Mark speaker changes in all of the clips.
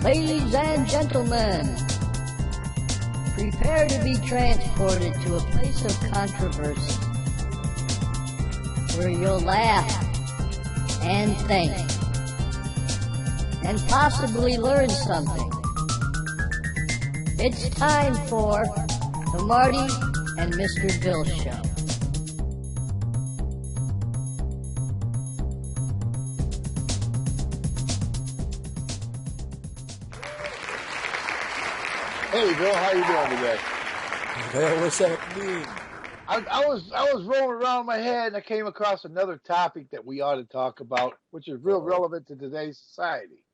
Speaker 1: Ladies and gentlemen, prepare to be transported to a place of controversy where you'll laugh and think and possibly learn something. It's time for the Marty and Mr. Bill Show.
Speaker 2: Hey, Bill, how you doing today?
Speaker 3: Man, what's that mean?
Speaker 2: I was rolling around in my head and I came across another topic that we ought to talk about, which is real relevant to today's society.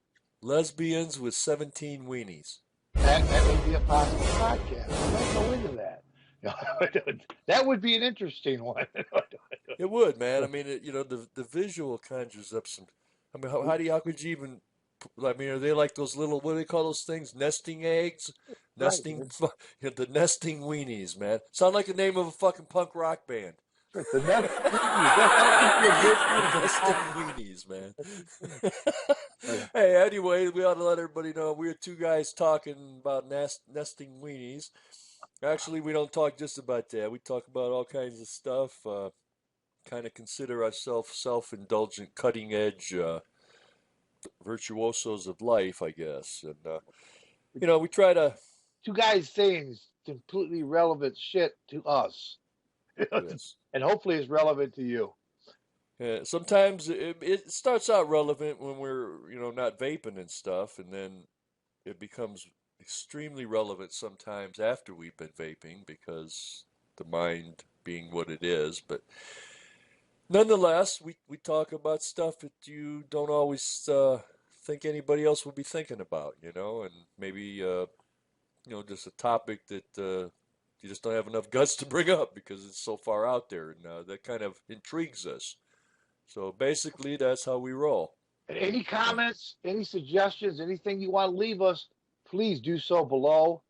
Speaker 3: Lesbians with 17 weenies.
Speaker 2: That may be a possible podcast. I might go into that. That would be an interesting one.
Speaker 3: It would, man. I mean, the visual conjures up some. I mean, how could you even? I mean, are they like those little, what do they call those things? Nesting eggs? Nesting, right. The nesting weenies, man. Sound like the name of a fucking punk rock band.
Speaker 2: The
Speaker 3: nesting weenies, man. Hey, anyway, we ought to let everybody know we're two guys talking about nesting weenies. Actually, we don't talk just about that. We talk about all kinds of stuff. Kind of consider ourselves self-indulgent, cutting-edge virtuosos of life, I guess. And, we try to...
Speaker 2: Two guys saying completely relevant shit to us.
Speaker 3: Yes.
Speaker 2: And hopefully it's relevant to you.
Speaker 3: Yeah, sometimes it starts out relevant when we're, not vaping and stuff, and then it becomes extremely relevant sometimes after we've been vaping because the mind being what it is. But nonetheless, we talk about stuff that you don't always think anybody else will be thinking about, and maybe, just a topic that you just don't have enough guts to bring up because it's so far out there, and that kind of intrigues us. So basically, that's how we roll.
Speaker 2: Any comments, any suggestions, anything you want to leave us, please do so below.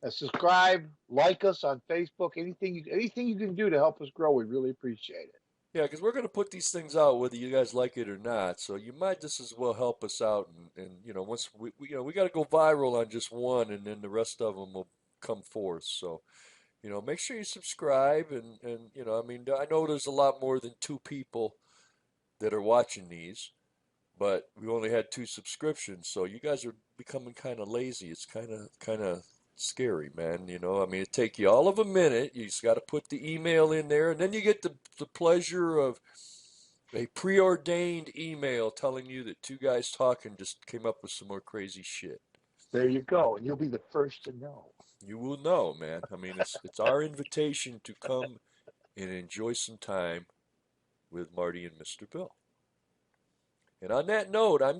Speaker 2: Subscribe, like us on Facebook, anything you can do to help us grow, we really appreciate it.
Speaker 3: Yeah, because we're going to put these things out whether you guys like it or not. So you might just as well help us out, and once we got to go viral on just one, and then the rest of them will come forth. So, make sure you subscribe, and I know there's a lot more than 2 people that are watching these, but we only had 2 subscriptions, so you guys are becoming kind of lazy. It's kind of scary, man. It take you all of a minute. You just got to put the email in there, and then you get the pleasure of a preordained email telling you that 2 guys talking just came up with some more crazy shit.
Speaker 2: There you go, and you'll be the first to know.
Speaker 3: You will know, man. I mean, it's our invitation to come and enjoy some time with Marty and Mr. Bill. And on that note, I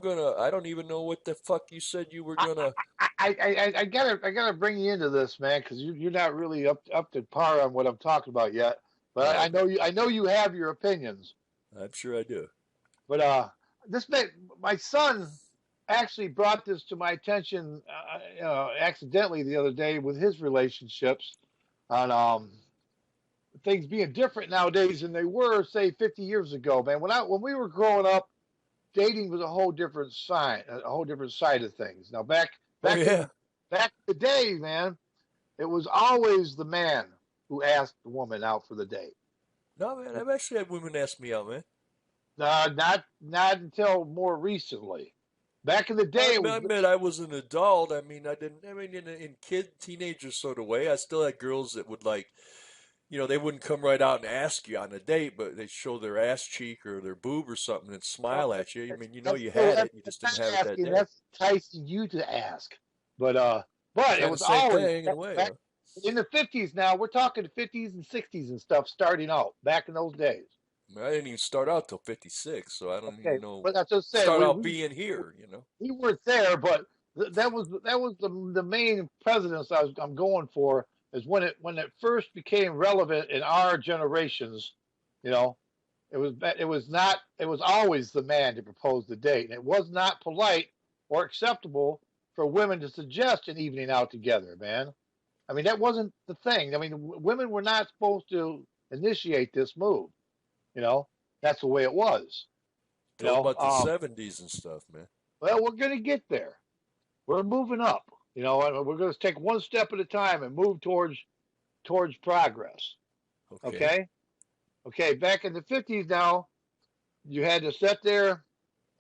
Speaker 3: don't even know what the fuck you said you were gonna.
Speaker 2: I gotta bring you into this, man, because you're not really up to par on what I'm talking about yet. But I know you have your opinions.
Speaker 3: I'm sure I do.
Speaker 2: But my son actually brought this to my attention accidentally the other day with his relationships on things being different nowadays than they were, say, 50 years ago, man. When we were growing up, dating was a whole different side of things. Now back in the day, man, it was always the man who asked the woman out for the date.
Speaker 3: No, man, I've actually had women ask me out, man.
Speaker 2: Not until more recently. Back in the day,
Speaker 3: I admit I was an adult. I mean, in teenager sort of way, I still had girls that would they wouldn't come right out and ask you on a date, but they'd show their ass cheek or their boob or something and smile at you. I mean, you had it, you just didn't have it that day.
Speaker 2: That's enticing you to ask. But it was
Speaker 3: always
Speaker 2: thing in a way. Back in the 50s now, we're talking the 50s and 60s and stuff starting out back in those days.
Speaker 3: I didn't even start out till 56, so I don't even know.
Speaker 2: But that's just saying,
Speaker 3: start out being here,
Speaker 2: We weren't there, but that was the main precedence I'm going for. Is when it first became relevant in our generations, it was always the man to propose the date, and it was not polite or acceptable for women to suggest an evening out together, man. I mean, that wasn't the thing. I mean, women were not supposed to initiate this move. That's the way it was.
Speaker 3: About the 70s and stuff, man.
Speaker 2: Well, we're gonna get there. we're moving up, and we're going to take one step at a time and move towards progress.
Speaker 3: Okay.
Speaker 2: Okay. Okay. Back in the 50s, now you had to sit there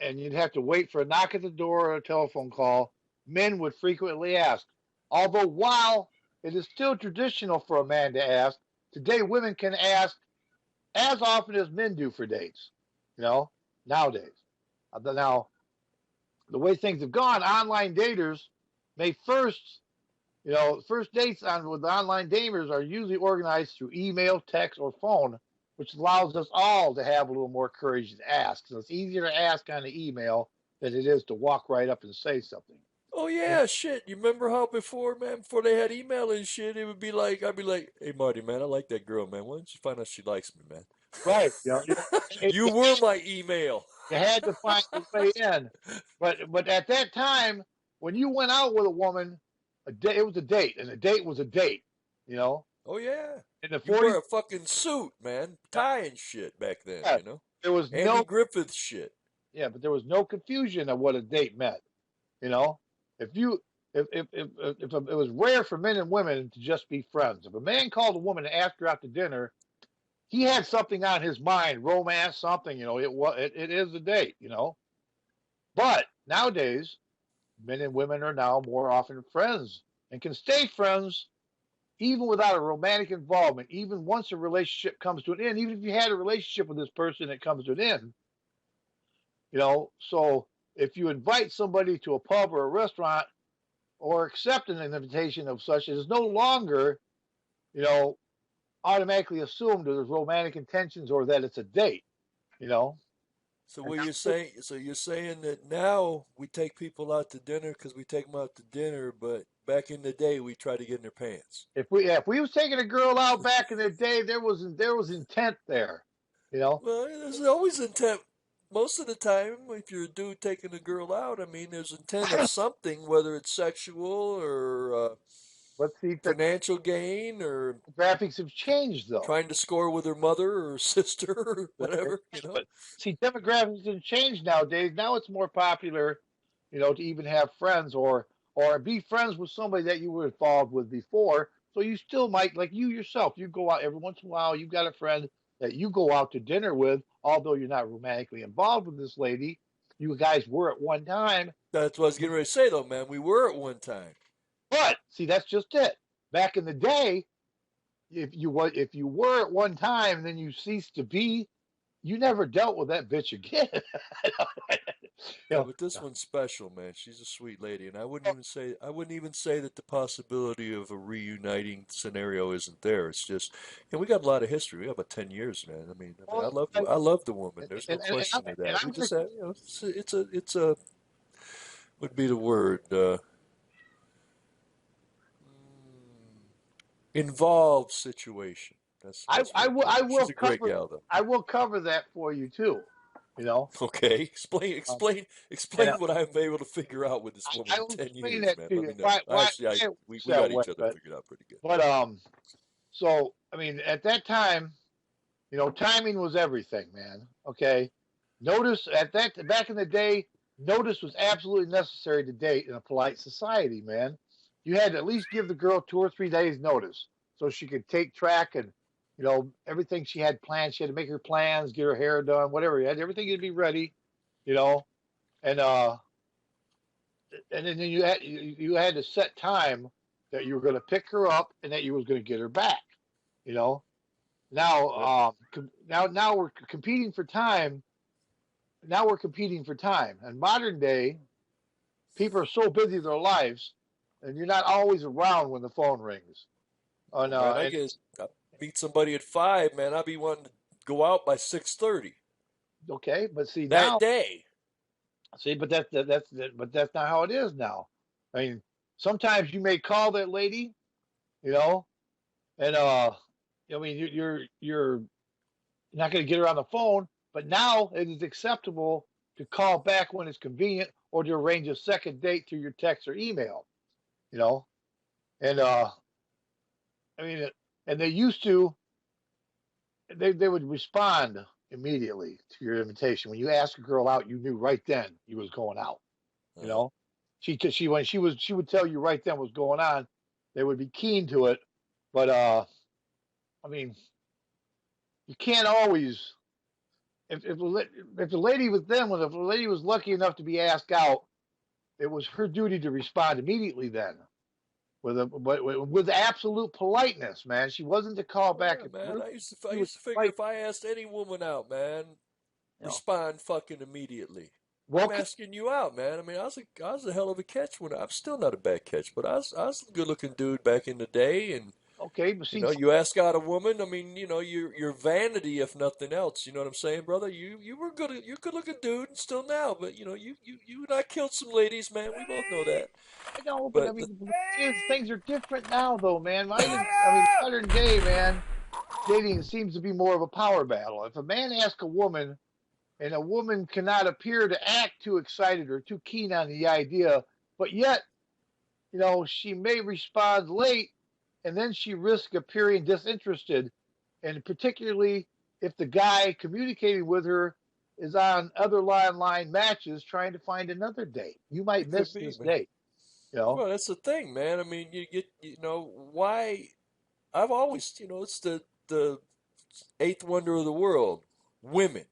Speaker 2: and you'd have to wait for a knock at the door or a telephone call. Men would frequently ask. Although, while it is still traditional for a man to ask, today women can ask as often as men do for dates, nowadays. Now, the way things have gone, online daters may first dates with online daters are usually organized through email, text, or phone, which allows us all to have a little more courage to ask. So it's easier to ask on the email than it is to walk right up and say something.
Speaker 3: Oh
Speaker 2: Yeah.
Speaker 3: yeah, shit. You remember how before, man, before they had email and shit, it would be like I'd be like, "Hey Marty, man, I like that girl, man. Why don't you find out she likes me, man?"
Speaker 2: Right.
Speaker 3: You were my email.
Speaker 2: You had to find a way in. But at that time, when you went out with a woman, it was a date, and a date was a date. You know,
Speaker 3: Oh yeah.
Speaker 2: in the
Speaker 3: You
Speaker 2: 40s,
Speaker 3: wear a fucking suit, man, tie and shit back then,
Speaker 2: yeah,
Speaker 3: you know?
Speaker 2: there was
Speaker 3: Andy
Speaker 2: no
Speaker 3: Griffith shit.
Speaker 2: yeah, but there was no confusion of what a date meant. You know, if you if it was rare for men and women to just be friends. If a man called a woman and asked her out to dinner, he had something on his mind, romance, something. It is a date. But nowadays, men and women are now more often friends and can stay friends even without a romantic involvement. Even once a relationship comes to an end, even if you had a relationship with this person that comes to an end, So if you invite somebody to a pub or a restaurant or accept an invitation of such, it is no longer, you know, automatically assumed there's romantic intentions or that it's a date, you know.
Speaker 3: So
Speaker 2: And
Speaker 3: what you're
Speaker 2: now,
Speaker 3: saying, so you're saying that now we take people out to dinner because we take them out to dinner, but back in the day we try to get in their pants.
Speaker 2: if we was taking a girl out back in the day, there was intent there, you know.
Speaker 3: Well, there's always intent. Most of the time, if you're a dude taking a girl out, I mean, there's intent of something, whether it's sexual or
Speaker 2: But see, the
Speaker 3: financial gain or
Speaker 2: graphics have changed though.
Speaker 3: trying to score with her mother or sister or whatever, you know?
Speaker 2: But see, demographics have changed nowadays. Now it's more popular, to even have friends or be friends with somebody that you were involved with before. So you still might, like you yourself, you go out every once in a while. You've got a friend that you go out to dinner with, although you're not romantically involved with this lady. You guys were at one time,
Speaker 3: That's what I was getting ready to say, though, man. We were at one time.
Speaker 2: but see, that's just it. Back in the day, if you were at one time and then you ceased to be, you never dealt with that bitch again. you
Speaker 3: Yeah,
Speaker 2: know,
Speaker 3: but this one's special, man. She's a sweet lady, and I wouldn't even say that the possibility of a reuniting scenario isn't there. It's just, we got a lot of history. We have about 10 years, man. I mean,
Speaker 2: well,
Speaker 3: I love the woman.
Speaker 2: and,
Speaker 3: There's no
Speaker 2: and, and,
Speaker 3: question of
Speaker 2: and
Speaker 3: that.
Speaker 2: I'm
Speaker 3: We
Speaker 2: gonna
Speaker 3: just have, it's a would be the word, involved situation. That's
Speaker 2: I
Speaker 3: what it
Speaker 2: will
Speaker 3: is.
Speaker 2: I
Speaker 3: She's
Speaker 2: will
Speaker 3: a great
Speaker 2: cover
Speaker 3: gal, though.
Speaker 2: I will cover that for you too. You know,
Speaker 3: Okay, explain,
Speaker 2: um,
Speaker 3: explain,
Speaker 2: and
Speaker 3: explain what I'm able to figure out with this woman
Speaker 2: I
Speaker 3: in
Speaker 2: will
Speaker 3: 10
Speaker 2: explain
Speaker 3: years,
Speaker 2: that
Speaker 3: man.
Speaker 2: to
Speaker 3: Let
Speaker 2: you.
Speaker 3: me know.
Speaker 2: Why it
Speaker 3: We
Speaker 2: works
Speaker 3: got
Speaker 2: that way,
Speaker 3: each other
Speaker 2: but
Speaker 3: figured out pretty good.
Speaker 2: but um, so I mean, at that time, timing was everything, man. Okay, notice at that back in the day, notice was absolutely necessary to date in a polite society, man. You had to at least give the girl 2 or 3 days notice so she could take track and everything she had planned. She had to make her plans, get her hair done, whatever. You had everything to be ready, you know, and and then you had to set time that you were going to pick her up and that you was going to get her back, you know. Now,
Speaker 3: Yep.
Speaker 2: now we're competing for time. Now we're competing for time. In modern day, people are so busy with their lives, and you're not always around when the phone rings.
Speaker 3: Oh
Speaker 2: And
Speaker 3: man,
Speaker 2: it's
Speaker 3: I meet somebody at 5, man. I'll be wanting to go out by 6:30
Speaker 2: okay, but see
Speaker 3: that
Speaker 2: now,
Speaker 3: day.
Speaker 2: but that's not how it is now. I mean, sometimes you may call that lady, you know, and I mean, you're not going to get her on the phone, but now it is acceptable to call back when it's convenient or to arrange a second date through your text or email, you know. And I mean, and they used to, they would respond immediately to your invitation. When you asked a girl out, you knew right then you was going out, you
Speaker 3: Uh-huh.
Speaker 2: know. She would tell you right then what's going on. They would be keen to it, but I mean, you can't always. If the lady was then, when if the lady was lucky enough to be asked out, it was her duty to respond immediately then with absolute politeness, man. She wasn't to call
Speaker 3: Oh
Speaker 2: back
Speaker 3: yeah,
Speaker 2: and
Speaker 3: man.
Speaker 2: forth.
Speaker 3: I
Speaker 2: She was
Speaker 3: used to figure
Speaker 2: polite,
Speaker 3: if I asked any woman out, man,
Speaker 2: you know.
Speaker 3: respond fucking immediately. I'm
Speaker 2: Well,
Speaker 3: asking you out, man. I mean, I was a hell of a catch when I'm still not a bad catch, but I was a good looking dude back in the day, and
Speaker 2: okay, but
Speaker 3: you
Speaker 2: see,
Speaker 3: know, you ask out a woman. I mean, you know, your vanity, if nothing else. You know what I'm saying, brother? You were good. You're a good looking dude, and still now. But you know, you and I killed some ladies, man. We both know that.
Speaker 2: I know, but I
Speaker 3: But the,
Speaker 2: mean, the thing is, things are different now, though, man. I mean, modern day, man, dating seems to be more of a power battle. If a man asks a woman, and a woman cannot appear to act too excited or too keen on the idea, but yet, she may respond late, and then she risks appearing disinterested, and particularly if the guy communicating with her is on other line matches trying to find another date. You might
Speaker 3: it could
Speaker 2: miss
Speaker 3: be,
Speaker 2: this
Speaker 3: man.
Speaker 2: date, you know.
Speaker 3: Well, that's the thing, man. I mean, you get, you know, why? I've always, you know, it's the eighth wonder of the world, women.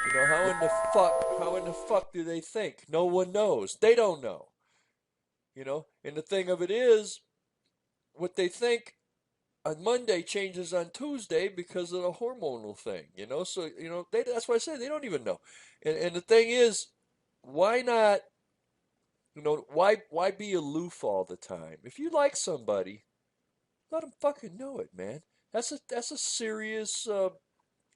Speaker 3: You know, how in the fuck do they think? No one knows. They don't know. You know, and the thing of it is, what they think on Monday changes on Tuesday because of the hormonal thing. You know, so you know that's why I say they don't even know. And the thing is, why not? You know, why be aloof all the time? If you like somebody, let them fucking know it, man. That's a serious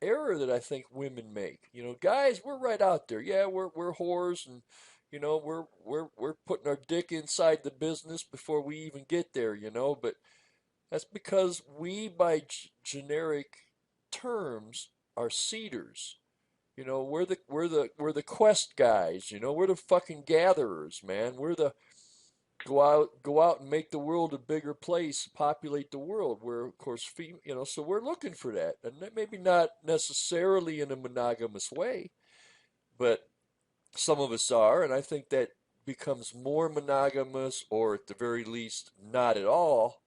Speaker 3: error that I think women make. You know, guys, we're right out there. Yeah, we're whores, and you know, we're putting our dick inside the business before we even get there. You know, but that's because we, by generic terms, are seeders. You know, we're the quest guys. You know, we're the fucking gatherers, man. We're the go out and make the world a bigger place, populate the world. Where of course, you know, so we're looking for that, and maybe not necessarily in a monogamous way, but some of us are, and I think that becomes more monogamous, or at the very least, not at all,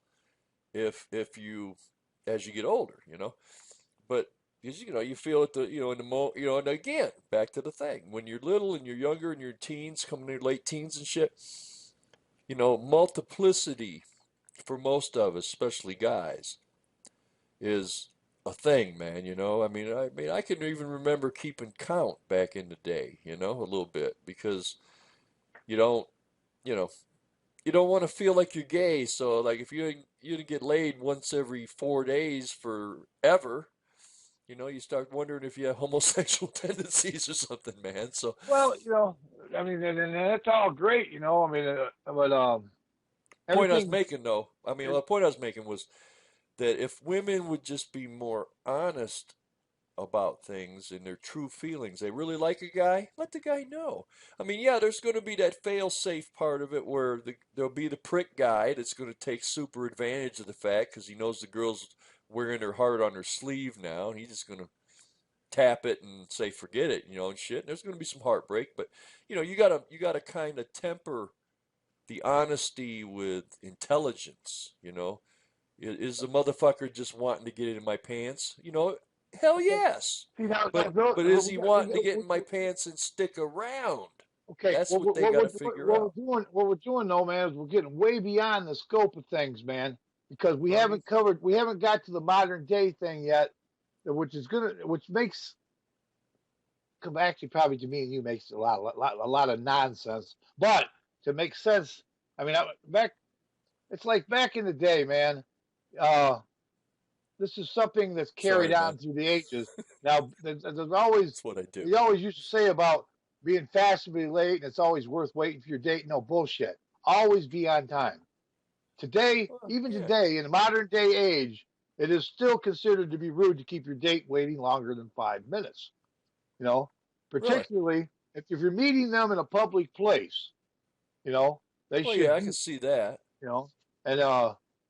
Speaker 3: if you as you get older, you know. But because you know you feel it, the you know in the you know, and again back to the thing when you're little and you're younger and you're teens, coming to your late teens and shit. You know, multiplicity for most of us, especially guys, is a thing, man. You know, I mean, I can even remember keeping count back in the day. You know, a little bit because you don't, you know, you don't want to feel like you're gay. So, like, if you didn't get laid once every 4 days forever, you know, you start wondering if you have homosexual tendencies or something, man. So,
Speaker 2: Well, I mean, and that's all great, I mean, but
Speaker 3: point I was
Speaker 2: everything.
Speaker 3: making, though, I mean, well, the point I was making was that if women would just be more honest about things and their true feelings. They really like a guy, let the guy know. I mean, yeah, there's going to be that fail-safe part of it where there'll be the prick guy that's going to take super advantage of the fact because he knows the girl's wearing her heart on her sleeve now, and he's just going to tap it and say forget it, you know, and shit. And there's going to be some heartbreak, but you know, you gotta kind of temper the honesty with intelligence, you know. Is the motherfucker just wanting to get into my pants? You know, hell
Speaker 2: Okay,
Speaker 3: yes.
Speaker 2: see now, Bill,
Speaker 3: But is he wanting to get in my pants and stick around?
Speaker 2: okay,
Speaker 3: That's what they got to figure out.
Speaker 2: what we're doing, though, man, is we're getting way beyond the scope of things, man, because
Speaker 3: Well, you
Speaker 2: we haven't got to the modern day thing yet, which makes, actually, probably to me and you makes a lot of nonsense, but to make sense, I mean, it's like back in the day, man. Uh, this is something that's carried
Speaker 3: sorry, man.
Speaker 2: on through the ages. Now, there's always
Speaker 3: That's what I do.
Speaker 2: they always used to say about being fashionably late, and it's always worth waiting for your date. No bullshit. Always be on time. Today,
Speaker 3: Well,
Speaker 2: even
Speaker 3: yeah,
Speaker 2: today, in the modern day age, it is still considered to be rude to keep your date waiting longer than 5 minutes. You know,
Speaker 3: really.
Speaker 2: particularly if you're meeting them in a public place. You know, they
Speaker 3: Well, yeah,
Speaker 2: should
Speaker 3: I
Speaker 2: be.
Speaker 3: can see that.
Speaker 2: You know, and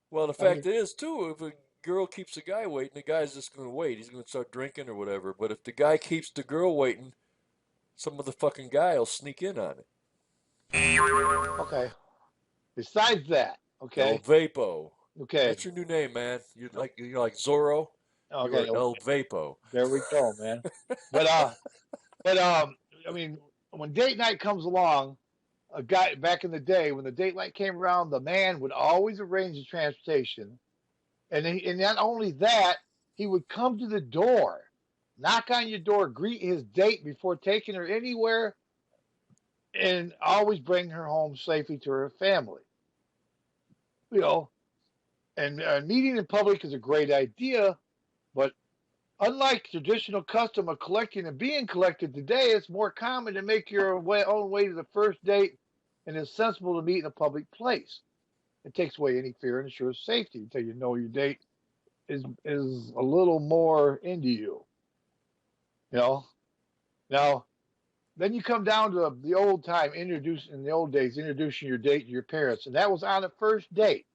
Speaker 3: Well, the
Speaker 2: I mean,
Speaker 3: fact is too, if a girl keeps a guy waiting, the guy's just going to wait. He's going to start drinking or whatever. But if the guy keeps the girl waiting, some other fucking guy will sneak in on it.
Speaker 2: Okay. Besides that,
Speaker 3: El
Speaker 2: okay,
Speaker 3: Vapo.
Speaker 2: okay,
Speaker 3: That's your new name, man. You're like Zorro. You
Speaker 2: okay,
Speaker 3: are
Speaker 2: okay.
Speaker 3: El Vapo.
Speaker 2: There we go, man. But but I mean, when date night comes along, a guy back in the day when the date night came around, the man would always arrange the transportation, and not only that, he would come to the door, knock on your door, greet his date before taking her anywhere, and always bring her home safely to her family. You know, and meeting in public is a great idea, but unlike traditional custom of collecting and being collected today, it's more common to make your own way to the first date, and it's sensible to meet in a public place. It takes away any fear and ensures safety until you know your date is a little more into you. You know. Now, then you come down to the old time, introducing in the old days, introducing your date to your parents, and that was on a first date.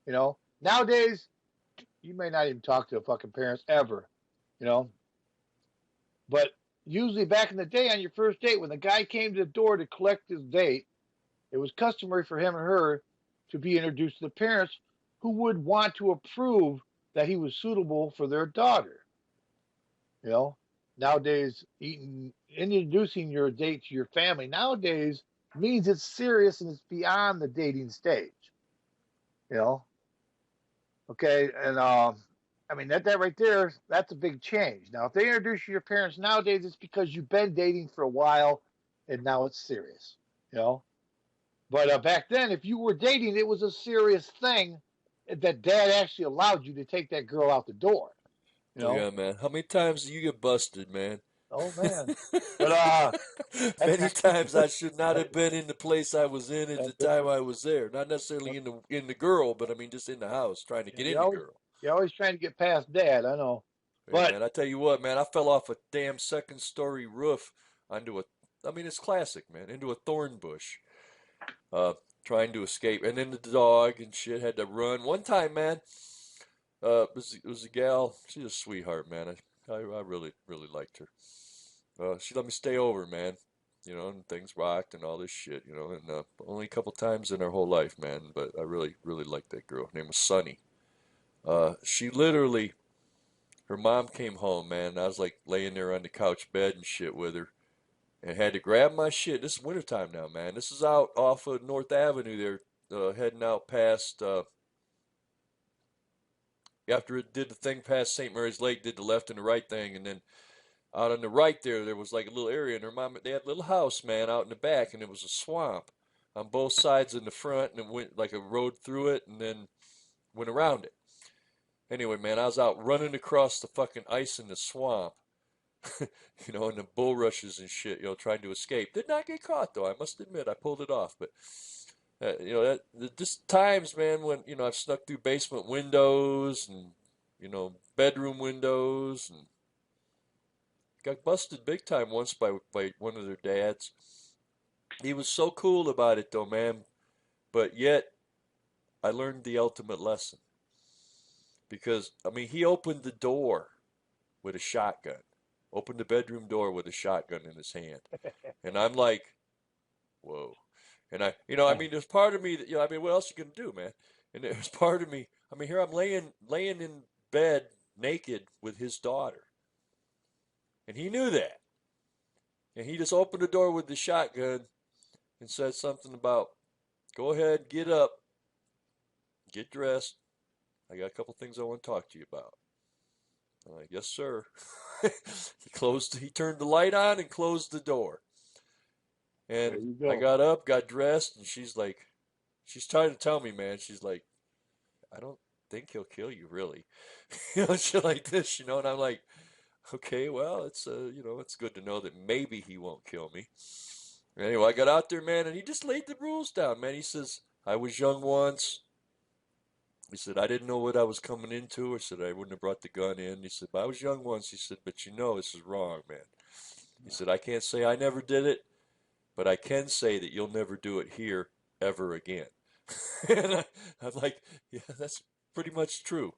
Speaker 2: You know. Nowadays, you may not even talk to the fucking parents ever. You know. But usually back in the day on your first date, when the guy came to the door to collect his date, it was customary for him or her to be introduced to the parents who would want to approve that he was suitable for their daughter. You know, nowadays, introducing your date to your family nowadays means it's serious and it's beyond the dating stage. You know, okay, and I mean that right there, that's a big change. Now, if they introduce you to your parents nowadays, it's because you've been dating for a while, and now it's serious. You know, but back then, if you were dating, it was a serious thing that dad actually allowed you to take that girl out the door. You
Speaker 3: Oh
Speaker 2: know,
Speaker 3: yeah, man. How many times do you get busted, man?
Speaker 2: oh man, but that's
Speaker 3: Many times I should not have been in the place I was in at the
Speaker 2: that's
Speaker 3: time I was there. Not necessarily in the girl, but I mean just in the house trying to get
Speaker 2: you
Speaker 3: in the
Speaker 2: always
Speaker 3: girl.
Speaker 2: you're always trying to get past dad. I know,
Speaker 3: Hey
Speaker 2: but
Speaker 3: man, I tell you what, man, I fell off a damn second story roof onto a I mean it's classic, man, into a thorn bush. Uh trying to escape. And then the dog and shit had to run. One time, man, it was a gal, she's a sweetheart, man. I really, really liked her. She let me stay over, man. You know, and things rocked and all this shit, you know, and only a couple times in her whole life, man. But I really, really liked that girl. Her name was Sunny. She literally, her mom came home, man. I was like laying there on the couch bed and shit with her, and had to grab my shit. This is wintertime now, man. This is out off of North Avenue there, heading out past. After it did the thing past St. Mary's Lake, did the left and the right thing, and then out on the right there was like a little area, and her mom, they had a little house, man, out in the back, and it was a swamp on both sides in the front, and it went like a road through it, and then went around it. Anyway, man, I was out running across the fucking ice in the swamp, you know, in the bulrushes and shit, you know, trying to escape. Did not get caught though. I must admit, I pulled it off. But you know, just times, man, when you know I've snuck through basement windows and you know bedroom windows and got busted big time once by one of their dads. He was so cool about it though, man. But yet, I learned the ultimate lesson because I mean, he opened the door with a shotgun, opened the bedroom door with a shotgun in his hand, and I'm like, whoa. And you know, I mean, there's part of me that, you know, I mean, what else you gonna do, man? And there's part of me, I mean, here I'm laying in bed naked with his daughter, and he knew that, and he just opened the door with the shotgun and said something about, go ahead, get up, get dressed. I got a couple things I want to talk to you about. I'm like, yes, sir. He turned the light on and closed the door.
Speaker 2: there
Speaker 3: And
Speaker 2: you
Speaker 3: I
Speaker 2: go.
Speaker 3: got up, got dressed, and she's trying to tell me, man, she's like, I don't think he'll kill you, really. You know, shit like this, you know, and I'm like, okay, well, you know, it's good to know that maybe he won't kill me. Anyway, I got out there, man, and he just laid the rules down, man. He says, I was young once. He said, I didn't know what I was coming into. I said, I wouldn't have brought the gun in. He said, but I was young once. He said, but you know this is wrong, man. He said, I can't say I never did it, but I can say that you'll never do it here ever again. And I'm like, yeah, that's pretty much true.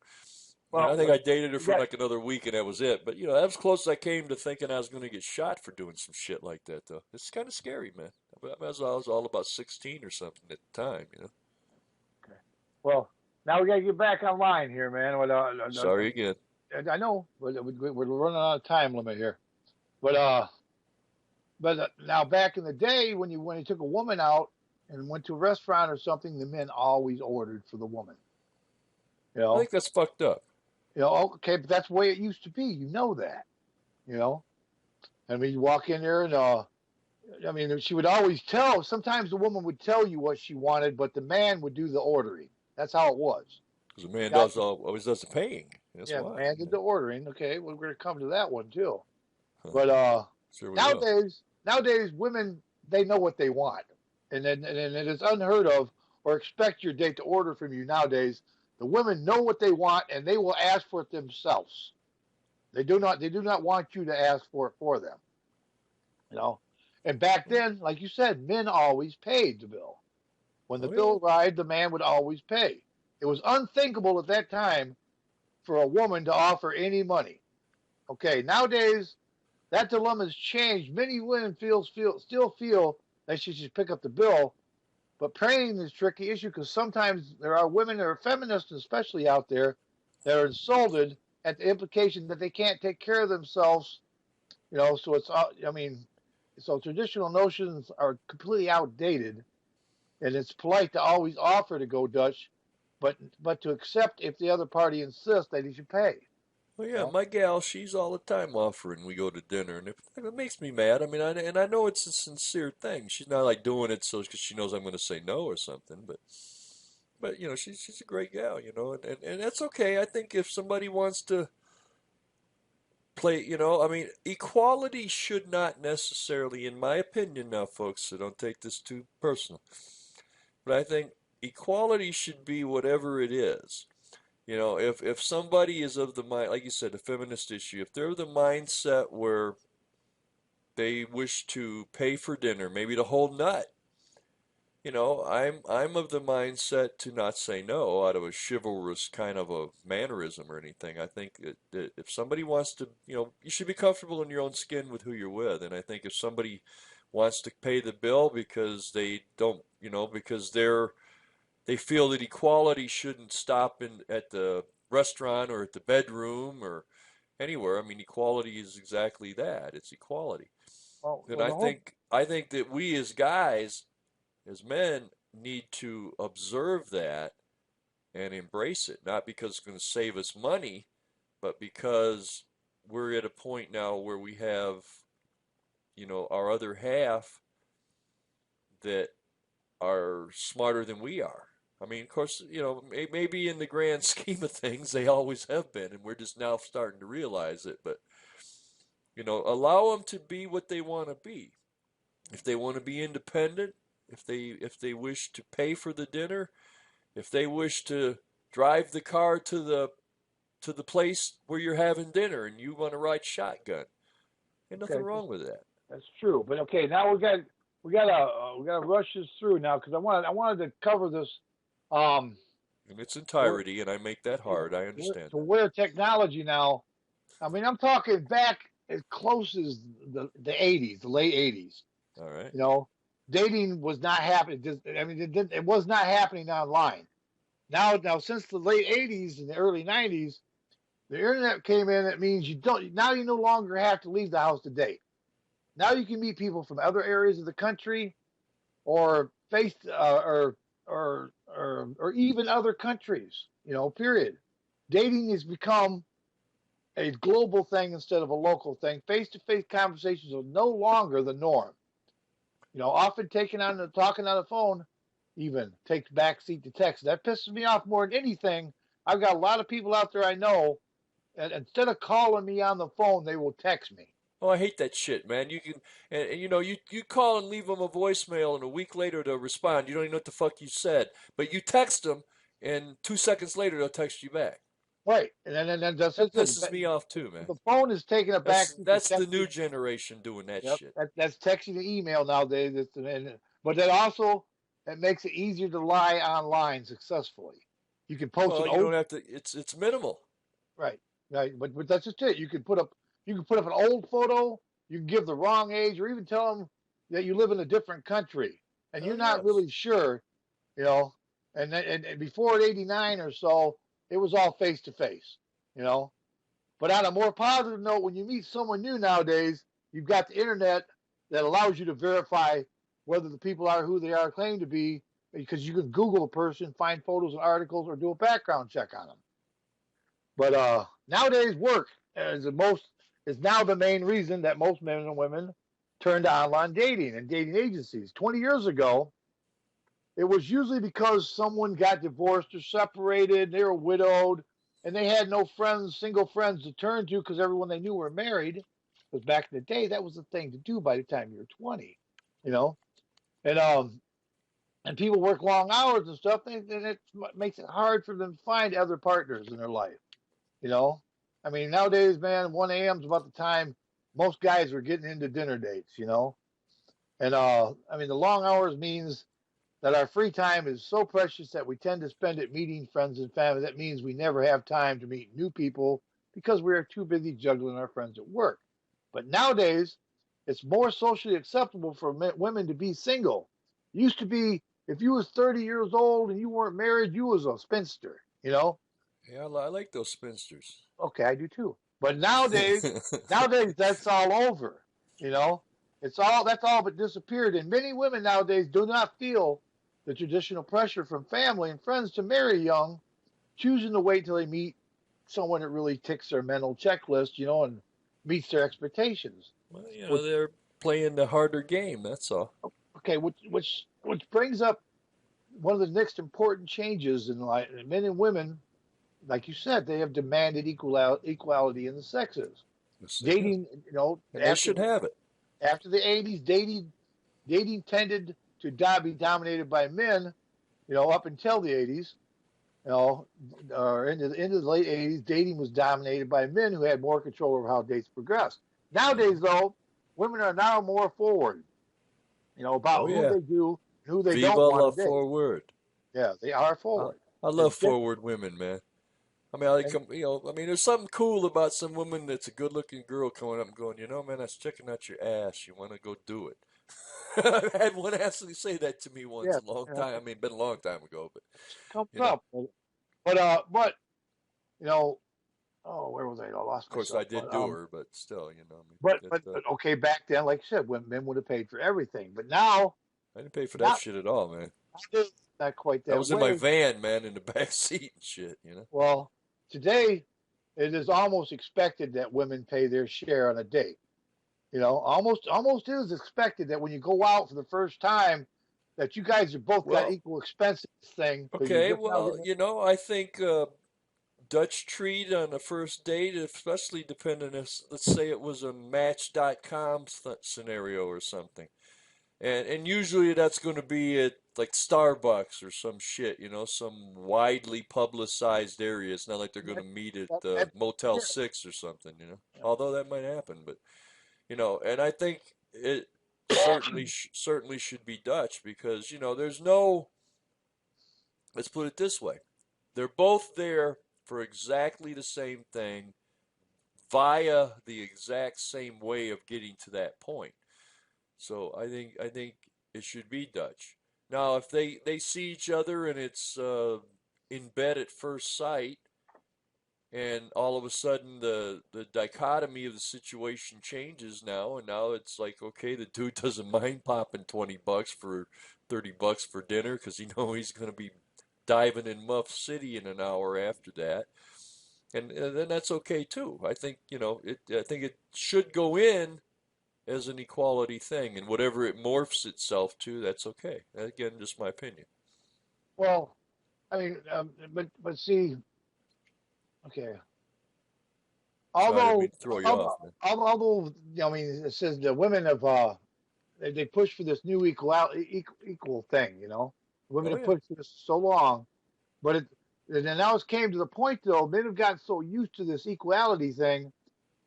Speaker 3: You know, I
Speaker 2: Well,
Speaker 3: think I dated her
Speaker 2: you
Speaker 3: for
Speaker 2: got
Speaker 3: like another week and that was it. But, that was close as I came to thinking I was going to get shot for doing some shit like that, though. It's kind of scary, man. But I was all about 16 or something at the time, you know.
Speaker 2: Okay. Well, now we got to get back online here, man.
Speaker 3: Sorry again.
Speaker 2: I know, but we're running out of time limit here. But now back in the day, when you took a woman out and went to a restaurant or something, the men always ordered for the woman. You
Speaker 3: I
Speaker 2: know,
Speaker 3: think that's fucked up.
Speaker 2: okay, but that's the way it used to be. You know that. You know, I mean, you walk in there and I mean, she would always tell. Sometimes the woman would tell you what she wanted, but the man would do the ordering. That's how it was.
Speaker 3: Because the man
Speaker 2: Got,
Speaker 3: always does the paying. That's
Speaker 2: yeah, the
Speaker 3: why.
Speaker 2: man did the ordering. Okay, well, we're going to come to that one too.
Speaker 3: Huh.
Speaker 2: But
Speaker 3: Sure we will.
Speaker 2: nowadays, women, they know what they want, and it is unheard of or expect your date to order from you nowadays. The women know what they want, and they will ask for it themselves. They do not want you to ask for it for them. You know, and back then, like you said, men always paid the bill. When the
Speaker 3: Oh,
Speaker 2: bill
Speaker 3: yeah.
Speaker 2: arrived, the man would always pay. It was unthinkable at that time for a woman to offer any money. Okay, nowadays that dilemma has changed. Many women still feel that she should pick up the bill, but paying is a tricky issue because sometimes there are women that are feminists, especially out there, that are insulted at the implication that they can't take care of themselves. You know, so I mean, so traditional notions are completely outdated, and it's polite to always offer to go Dutch, but to accept if the other party insists that he should pay.
Speaker 3: Well,
Speaker 2: You
Speaker 3: yeah,
Speaker 2: know?
Speaker 3: my gal, she's all the time offering we go to dinner, and it makes me mad. I mean, I know it's a sincere thing. She's not like doing it so because she knows I'm going to say no or something, but you know, she's a great gal, you know, and that's okay. I think if somebody wants to play, you know, I mean, equality should not necessarily, in my opinion now, folks, so don't take this too personal, but I think equality should be whatever it is. You know, if somebody is of the mind, like you said, the feminist issue, if they're of the mindset where they wish to pay for dinner, maybe the whole nut, you know, I'm of the mindset to not say no out of a chivalrous kind of a mannerism or anything. I think that if somebody wants to, you know, you should be comfortable in your own skin with who you're with. And I think if somebody wants to pay the bill because they don't, you know, because they feel that equality shouldn't stop in at the restaurant or at the bedroom or anywhere. I mean, equality is exactly that. It's equality. And
Speaker 2: Well, the whole
Speaker 3: I think that we as guys, as men, need to observe that and embrace it, not because it's going to save us money, but because we're at a point now where we have, you know, our other half that are smarter than we are. I mean, of course, you know, maybe in the grand scheme of things, they always have been, and we're just now starting to realize it. But, you know, allow them to be what they want to be. If they want to be independent, if they wish to pay for the dinner, if they wish to drive the car to the place where you're having dinner and you want to ride shotgun, ain't nothing
Speaker 2: okay,
Speaker 3: wrong with that.
Speaker 2: that's true. But okay, now we gotta rush this through now because I wanted to cover this um
Speaker 3: In its
Speaker 2: where,
Speaker 3: entirety, and I make that hard. I understand
Speaker 2: to
Speaker 3: that.
Speaker 2: where technology now. I mean, I'm talking back as close as the 80s, the late 80s.
Speaker 3: All right.
Speaker 2: You know, dating was not happening. I mean, it was not happening online. Now since the late 80s and the early 90s, the internet came in. It means you no longer have to leave the house to date. Now you can meet people from other areas of the country or face or even other countries. You know, period. Dating has become a global thing instead of a local thing. Face-to-face conversations are no longer the norm. You know, often talking on the phone even takes backseat to text. That pisses me off more than anything. I've got a lot of people out there I know, and instead of calling me on the phone, they will text me.
Speaker 3: Oh, I hate that shit, man. You can, and you know, you call and leave them a voicemail, and a week later they'll respond. You don't even know what the fuck you said, but you text them, and 2 seconds later they'll text you back.
Speaker 2: Right, and then that's
Speaker 3: That
Speaker 2: it.
Speaker 3: pisses me off too, man.
Speaker 2: The phone is taking a backseat to
Speaker 3: That's the
Speaker 2: texting.
Speaker 3: new generation doing that
Speaker 2: Yep,
Speaker 3: shit.
Speaker 2: that's texting and email nowadays. But that also it makes it easier to lie online successfully. You can post
Speaker 3: Well,
Speaker 2: an
Speaker 3: you don't
Speaker 2: old
Speaker 3: have to. It's minimal.
Speaker 2: right, right, but that's just it. You can put up an old photo. You can give the wrong age, or even tell them that you live in a different country and
Speaker 3: Oh
Speaker 2: you're not
Speaker 3: yes.
Speaker 2: really sure, you know. And before '89 or so, it was all face to face, you know. But on a more positive note, when you meet someone new nowadays, you've got the internet that allows you to verify whether the people are who they are claimed to be, because you can Google a person, find photos and articles, or do a background check on them. But nowadays, work is now the main reason that most men and women turn to online dating and dating agencies. 20 years ago, it was usually because someone got divorced or separated, they were widowed, and they had no friends, single friends to turn to because everyone they knew were married. Because back in the day, that was the thing to do by the time you were 20, you know. And people work long hours and stuff, and it makes it hard for them to find other partners in their life, you know. I mean, nowadays, man, 1 a.m. is about the time most guys are getting into dinner dates, you know. And I mean, the long hours means that our free time is so precious that we tend to spend it meeting friends and family. That means we never have time to meet new people because we are too busy juggling our friends at work. But nowadays, it's more socially acceptable for women to be single. It used to be if you was 30 years old and you weren't married, you was a spinster, you know?
Speaker 3: Yeah, I like those spinsters.
Speaker 2: Okay, I do too. But nowadays that's all over, you know? That's all but disappeared. And many women nowadays do not feel the traditional pressure from family and friends to marry young, choosing to wait till they meet someone that really ticks their mental checklist, you know, and meets their expectations.
Speaker 3: Well,
Speaker 2: Which
Speaker 3: they're playing the harder game, that's all.
Speaker 2: okay, which brings up one of the next important changes in life. Men and women, like you said, they have demanded equality in the sexes.
Speaker 3: Yes, they have.
Speaker 2: Dating, you know,
Speaker 3: And they should have it.
Speaker 2: after the '80s, dating tended to be dominated by men, you know, up until the '80s, you know, or into the late '80s, dating was dominated by men who had more control over how dates progressed. Nowadays,
Speaker 3: Hmm.
Speaker 2: though, women are now more forward, you know,
Speaker 3: Oh
Speaker 2: about who
Speaker 3: yeah.
Speaker 2: they do and who they don't
Speaker 3: Viva
Speaker 2: want
Speaker 3: la
Speaker 2: to date.
Speaker 3: forward.
Speaker 2: Yeah, they are
Speaker 3: I,
Speaker 2: forward.
Speaker 3: I
Speaker 2: It's
Speaker 3: love
Speaker 2: different.
Speaker 3: forward women, man. I mean, I
Speaker 2: And
Speaker 3: come, I mean, there's something cool about some woman that's a good-looking girl coming up and going, man, that's checking out your ass. You want to go do it? I had one actually say that to me once,
Speaker 2: yeah,
Speaker 3: a long
Speaker 2: yeah,
Speaker 3: time. I mean, been a long time ago, but
Speaker 2: comes
Speaker 3: you know,
Speaker 2: up. But you know, oh, where was I? I lost
Speaker 3: of course, I
Speaker 2: myself.
Speaker 3: did do her, but still, I mean,
Speaker 2: But okay, back then, like I said, when men would have paid for everything. But now,
Speaker 3: I didn't pay for that
Speaker 2: not
Speaker 3: shit at all, man.
Speaker 2: not quite
Speaker 3: I
Speaker 2: that
Speaker 3: was in my
Speaker 2: way.
Speaker 3: van, man, in the back seat and shit.
Speaker 2: Well, today it is almost expected that women pay their share on a date. You know, almost is expected that when you go out for the first time, that you guys have both got
Speaker 3: Well,
Speaker 2: equal expenses thing because you're
Speaker 3: okay,
Speaker 2: just now
Speaker 3: well,
Speaker 2: getting.
Speaker 3: I think Dutch treat on the first date, especially depending if, let's say it was a Match.com scenario or something. And usually that's going to be at like Starbucks or some shit, some widely publicized area. It's not like they're going to meet at
Speaker 2: That,
Speaker 3: Motel
Speaker 2: yeah,
Speaker 3: 6 or something.
Speaker 2: yeah.
Speaker 3: Although that might happen, but and I think it certainly should be Dutch because, there's no, let's put it this way. They're both there for exactly the same thing via the exact same way of getting to that point. So I think it should be Dutch. Now, if they see each other and it's in bed at first sight, and all of a sudden the dichotomy of the situation changes now, and now it's like, okay, the dude doesn't mind popping $20 for $30 for dinner because he's going to be diving in Muff City in an hour after that, and then that's okay too. I think I think it should go in as an equality thing, and whatever it morphs itself to, that's okay. Again, just my opinion.
Speaker 2: Well, I mean, but see, okay.
Speaker 3: Sorry, I didn't
Speaker 2: Although,
Speaker 3: mean to throw you off, man.
Speaker 2: although, I mean, it says the women have they push for this new equal thing. You know, women
Speaker 3: Oh
Speaker 2: have
Speaker 3: yeah.
Speaker 2: pushed for this so long, but and then now it's came to the point though. Men have gotten so used to this equality thing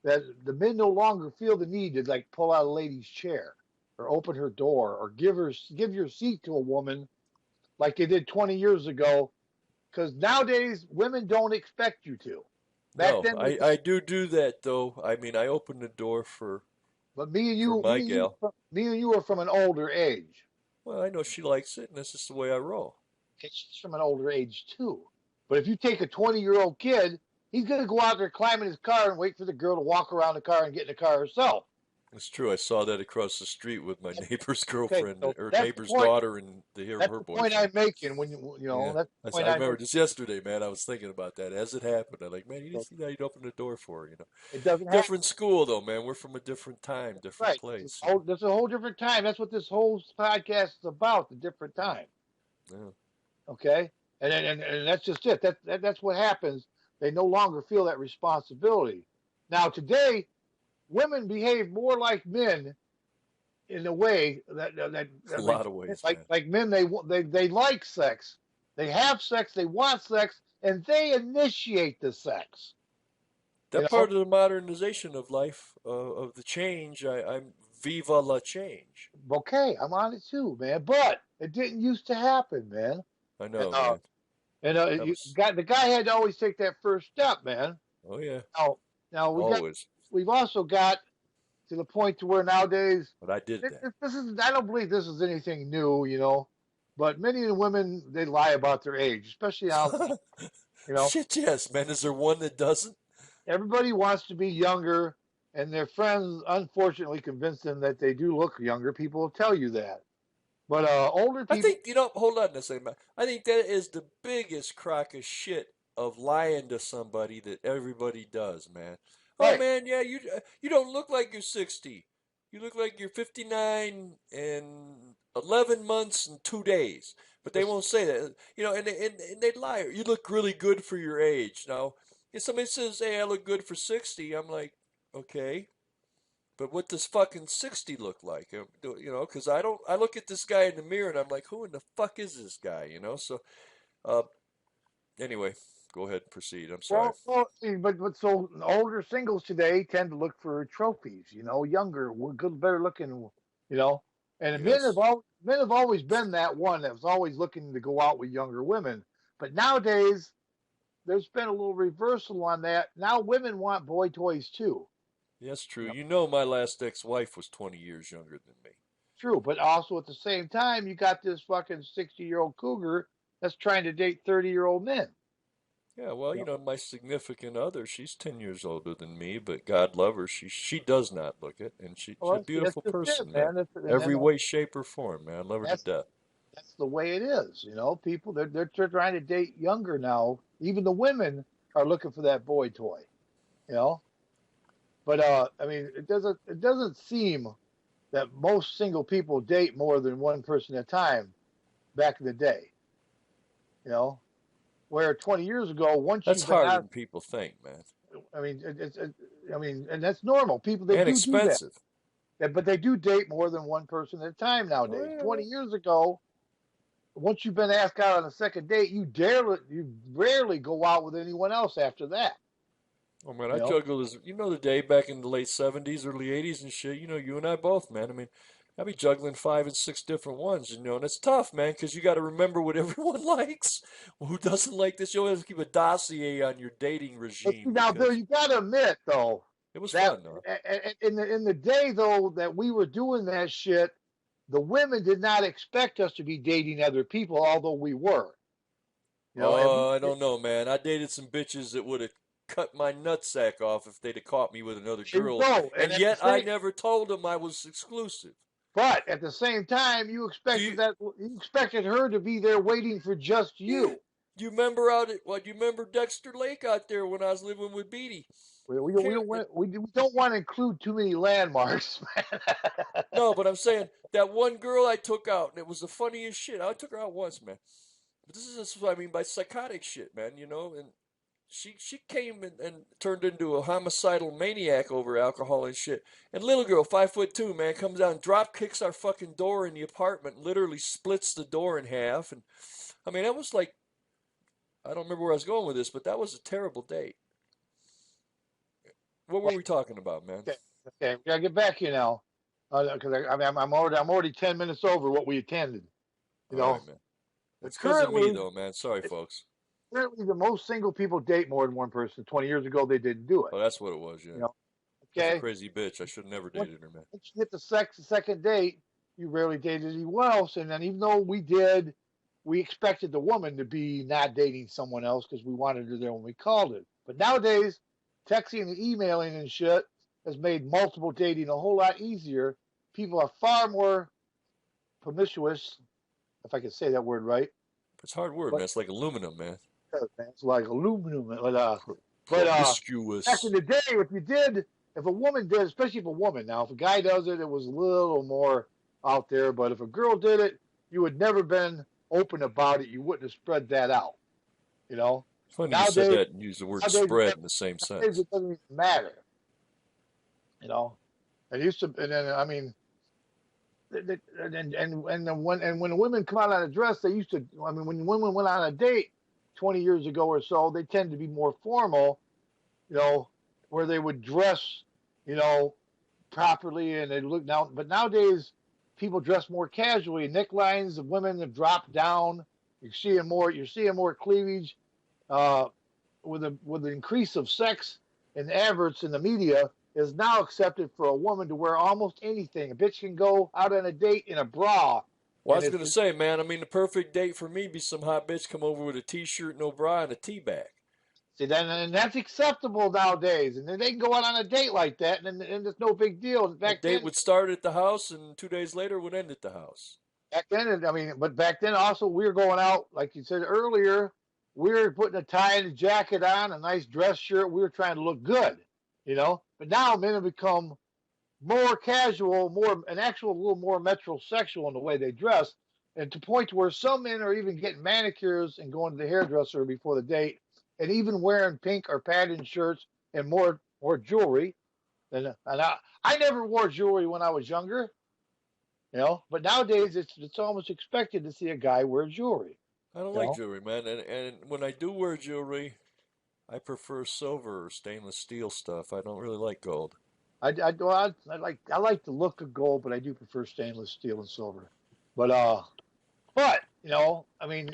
Speaker 2: that the men no longer feel the need to like pull out a lady's chair or open her door or give your seat to a woman like they did 20 years ago. Because nowadays women don't expect you to. Back
Speaker 3: No,
Speaker 2: then they
Speaker 3: I do that though. I mean, I open the door for
Speaker 2: But me and
Speaker 3: for
Speaker 2: you,
Speaker 3: my gal.
Speaker 2: me and you are from an older age.
Speaker 3: Well, I know she likes it, and that's just the way I roll.
Speaker 2: Okay, she's from an older age too. But if you take a 20-year-old kid, he's going to go out there, climb in his car, and wait for the girl to walk around the car and get in the car herself.
Speaker 3: It's true. I saw that across the street with my neighbor's
Speaker 2: Okay,
Speaker 3: girlfriend
Speaker 2: so
Speaker 3: or
Speaker 2: that's the
Speaker 3: neighbor's
Speaker 2: point.
Speaker 3: daughter and
Speaker 2: That's
Speaker 3: her
Speaker 2: the point
Speaker 3: boyfriend.
Speaker 2: I'm making. When you know,
Speaker 3: Yeah,
Speaker 2: that's the point
Speaker 3: I
Speaker 2: I'm
Speaker 3: remember
Speaker 2: making.
Speaker 3: just yesterday, man. I was thinking about that as it happened. I'm like, man, you
Speaker 2: So
Speaker 3: didn't see that you'd open the door for her, you know.
Speaker 2: it doesn't happen.
Speaker 3: Different school though, man. We're from a different time, different
Speaker 2: Right.
Speaker 3: place.
Speaker 2: There's a whole different time. That's what this whole podcast is about, the different time.
Speaker 3: Yeah.
Speaker 2: Okay? And that's just it. That's what happens. They no longer feel that responsibility. Now, today, women behave more like men in a way
Speaker 3: A lot of ways, man.
Speaker 2: like men, they like sex. They have sex, they want sex, and they initiate the sex. You
Speaker 3: That
Speaker 2: know?
Speaker 3: part of the modernization of life, of the change, I'm viva la change.
Speaker 2: Okay, I'm on it too, man. But it didn't used to happen, man.
Speaker 3: I
Speaker 2: And
Speaker 3: know, man. That was,
Speaker 2: the guy had to always take that first step, man.
Speaker 3: oh yeah,
Speaker 2: Now,
Speaker 3: always.
Speaker 2: we've also got to the point to where nowadays
Speaker 3: But I did that.
Speaker 2: this is I don't believe this is anything new, you know. But many of the women they lie about their age, especially now, you know.
Speaker 3: Shit, yes, man. Is there one that doesn't?
Speaker 2: Everybody wants to be younger, and their friends unfortunately convince them that they do look younger. People will tell you that. But older
Speaker 3: I
Speaker 2: people,
Speaker 3: think, hold on a second, man. I think that is the biggest crock of shit of lying to somebody that everybody does, man. Oh,
Speaker 2: right?
Speaker 3: man, yeah, you don't look like you're 60. You look like you're 59 and 11 months and 2 days. But they won't say that, and they lie. You look really good for your age. Now, if somebody says, hey, I look good for 60, I'm like, okay. But what does fucking 60 look like? Because I look at this guy in the mirror and I'm like, who in the fuck is this guy? So, uh, anyway, go ahead and proceed. I'm sorry.
Speaker 2: But so older singles today tend to look for trophies, you know, younger, good, better looking, you know. And
Speaker 3: Yes.
Speaker 2: men have always been that one that was always looking to go out with younger women. But nowadays, there's been a little reversal on that. Now women want boy toys too.
Speaker 3: Yes, true.
Speaker 2: You know,
Speaker 3: You know my last ex-wife was 20 years younger than me.
Speaker 2: true, but also at the same time, you got this fucking 60-year-old cougar that's trying to date 30-year-old men.
Speaker 3: Yeah, well,
Speaker 2: You know,
Speaker 3: my significant other, she's 10 years older than me, but God love her, she does not look it, and she's a
Speaker 2: well, see, that's
Speaker 3: beautiful
Speaker 2: just it,
Speaker 3: person, man.
Speaker 2: man.
Speaker 3: Every way, shape, or form, man. I love her to
Speaker 2: That's
Speaker 3: death.
Speaker 2: that's the way it is. You know, people they're trying to date younger now. Even the women are looking for that boy toy. You know, but I mean, it doesn't seem that most single people date more than one person at a time back in the day. You know, where 20 years ago, once
Speaker 3: That's
Speaker 2: you've been
Speaker 3: harder
Speaker 2: out,
Speaker 3: than people think, man.
Speaker 2: I mean, I mean, and that's normal. People they
Speaker 3: And
Speaker 2: do that.
Speaker 3: expensive.
Speaker 2: But they do date more than one person at a time
Speaker 3: Oh,
Speaker 2: nowadays.
Speaker 3: yeah.
Speaker 2: 20 years ago, once you've been asked out on a second date, you rarely go out with anyone else after that.
Speaker 3: Oh, man,
Speaker 2: You
Speaker 3: I
Speaker 2: know,
Speaker 3: juggled the day back in the late 70s, early 80s and shit. You and I both, man. I mean, I'd be juggling 5 and 6 different ones, and it's tough, man, because you got to remember what everyone likes. Who doesn't like this? You always have to keep a dossier on your dating
Speaker 2: but see,
Speaker 3: regime
Speaker 2: now Bill,
Speaker 3: because
Speaker 2: you got to admit though
Speaker 3: it was
Speaker 2: that
Speaker 3: fun, though.
Speaker 2: in the day though that we were doing that shit, the women did not expect us to be dating other people, although we were. You know, and
Speaker 3: I don't know, man. I dated some bitches that would have cut my nutsack off if they'd have caught me with another
Speaker 2: there you
Speaker 3: girl,
Speaker 2: go.
Speaker 3: and yet I never told them I was exclusive.
Speaker 2: But at the same time,
Speaker 3: Do you?
Speaker 2: you expected her to be there waiting for just
Speaker 3: Yeah.
Speaker 2: you.
Speaker 3: Do you remember do you remember Dexter Lake out there when I was living with Beatty? Can't,
Speaker 2: We don't want to include too many landmarks, man.
Speaker 3: no, but I'm saying that one girl I took out, and it was the funniest shit. I took her out once, man. But this is what I mean by psychotic shit, man. And she came and turned into a homicidal maniac over alcohol and shit. And little girl, 5'2", man, comes out and drop kicks our fucking door in the apartment, literally splits the door in half. And I mean, that was like, I don't remember where I was going with this, but that was a terrible date. What were we talking about, man?
Speaker 2: Okay, we gotta get back here now, because I'm already 10 minutes over what we attended. You
Speaker 3: All
Speaker 2: know,
Speaker 3: right, man.
Speaker 2: but
Speaker 3: It's because of me, though, man. Sorry, folks.
Speaker 2: currently the most single people date more than one person. 20 years ago, they didn't do it.
Speaker 3: Oh, that's what it was,
Speaker 2: You
Speaker 3: yeah.
Speaker 2: know,
Speaker 3: That's a
Speaker 2: Okay,
Speaker 3: crazy bitch. I should have never
Speaker 2: once,
Speaker 3: dated her, man.
Speaker 2: once you get the second date, you rarely dated anyone else. And then even though we did, we expected the woman to be not dating someone else because we wanted her there when we called it. But nowadays, texting and emailing and shit has made multiple dating a whole lot easier. People are far more promiscuous, if I can say that word right.
Speaker 3: It's a hard word,
Speaker 2: But
Speaker 3: man. It's like aluminum, man.
Speaker 2: it's like aluminum.
Speaker 3: Pro
Speaker 2: But back in
Speaker 3: promiscuous.
Speaker 2: the day, if a woman did, especially if a woman, now if a guy does it, it was a little more out there. But if a girl did it, you had never been open about it. You wouldn't have spread that out. You know,
Speaker 3: Funny you said
Speaker 2: nowadays,
Speaker 3: that and use the word
Speaker 2: nowadays,
Speaker 3: spread in the same
Speaker 2: nowadays
Speaker 3: sentence.
Speaker 2: it doesn't even matter. You know, it used to, and then I mean, when the women come out on a dress, they used to. I mean, when women went on a date 20 years ago or so, they tend to be more formal. You know, where they would dress, you know, properly and they look now. But nowadays, people dress more casually. Necklines of women have dropped down. You're seeing more cleavage. Uh, with the increase of sex and adverts in the media, is now accepted for a woman to wear almost anything. A bitch can go out on a date in a bra,
Speaker 3: Well, I
Speaker 2: and
Speaker 3: was
Speaker 2: it's
Speaker 3: gonna say, man, I mean, the perfect date for me be some hot bitch come over with a t-shirt, no bra, and a tea bag.
Speaker 2: see then and that's acceptable nowadays. And then they can go out on a date like that, and it's no big deal.
Speaker 3: A date would start at the house, and 2 days later would end at the house.
Speaker 2: Back then, I mean, but back then also we were going out, like you said earlier, we were putting a tie and a jacket on, a nice dress shirt. We were trying to look good, you know. But now men have become more casual, more an actual little more metrosexual in the way they dress, and to point to where some men are even getting manicures and going to the hairdresser before the date, and even wearing pink or patterned shirts and more jewelry. And I never wore jewelry when I was younger, you know. But nowadays, it's almost expected to see a guy wear jewelry,
Speaker 3: I don't
Speaker 2: you
Speaker 3: like
Speaker 2: know.
Speaker 3: jewelry, man, and when I do wear jewelry, I prefer silver or stainless steel stuff. I don't really like gold.
Speaker 2: I like the look of gold, but I do prefer stainless steel and silver. But you know, I mean,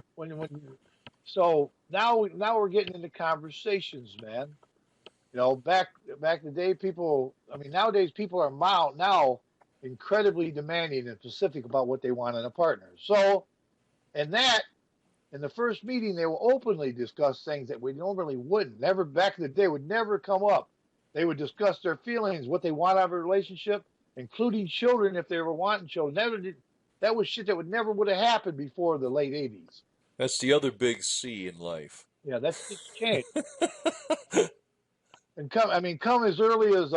Speaker 2: so now we're getting into conversations, man. You know, back in the day, people. I mean, nowadays people are now incredibly demanding and specific about what they want in a partner. So, and that in the first meeting, they will openly discuss things that we normally wouldn't. Never back in the day would never come up. They would discuss their feelings, what they want out of a relationship, including children if they were wanting children. That was shit that would have happened before the late '80s.
Speaker 3: That's the other big C in life.
Speaker 2: Yeah, that's just changed. And come as early as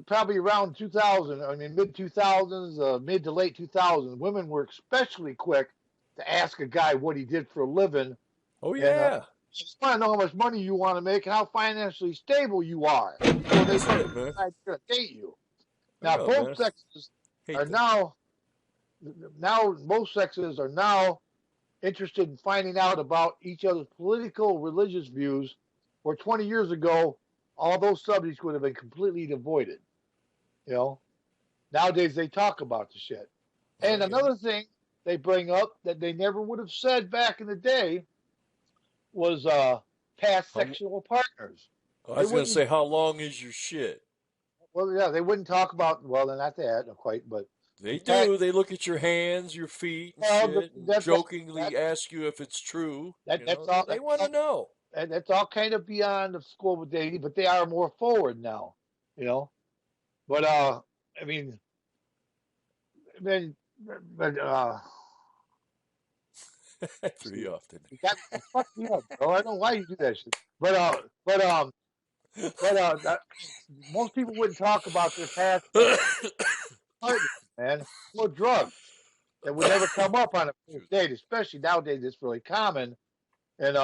Speaker 2: probably around 2000. I mean, mid 2000s, mid to late 2000s. Women were especially quick to ask a guy what he did for a living,
Speaker 3: Oh
Speaker 2: and
Speaker 3: yeah,
Speaker 2: just want to know how much money you want to make and how financially stable you are before they
Speaker 3: that's it, man.
Speaker 2: decide to date you.
Speaker 3: I
Speaker 2: Now,
Speaker 3: know, man.
Speaker 2: both sexes
Speaker 3: Hate
Speaker 2: are
Speaker 3: that.
Speaker 2: now most sexes are now interested in finding out about each other's political, religious views, where 20 years ago, all those subjects would have been completely avoided. You know, nowadays they talk about the shit.
Speaker 3: Oh
Speaker 2: And
Speaker 3: yeah.
Speaker 2: another thing they bring up that they never would have said back in the day was past
Speaker 3: How,
Speaker 2: sexual partners.
Speaker 3: I
Speaker 2: They
Speaker 3: was gonna
Speaker 2: wouldn't.
Speaker 3: say, how long is your shit?
Speaker 2: Well, yeah, they wouldn't talk about. Well, not that, not quite, but
Speaker 3: They
Speaker 2: past.
Speaker 3: do. They look at your hands, your feet, and
Speaker 2: Well,
Speaker 3: shit, and
Speaker 2: that
Speaker 3: jokingly ask you if it's true.
Speaker 2: that
Speaker 3: You
Speaker 2: that's
Speaker 3: know,
Speaker 2: all.
Speaker 3: they want to know.
Speaker 2: That's all kind of beyond the scope of dating, but they are more forward now. You know, but I mean, I mean, but
Speaker 3: I threw you off, didn't
Speaker 2: you fucked me up, bro. I don't know why you do that shit. But but most people wouldn't talk about their past sexual
Speaker 3: I?
Speaker 2: partners, man, or drugs that would never come up on a first
Speaker 3: Excuse
Speaker 2: date. Especially nowadays, it's really common. And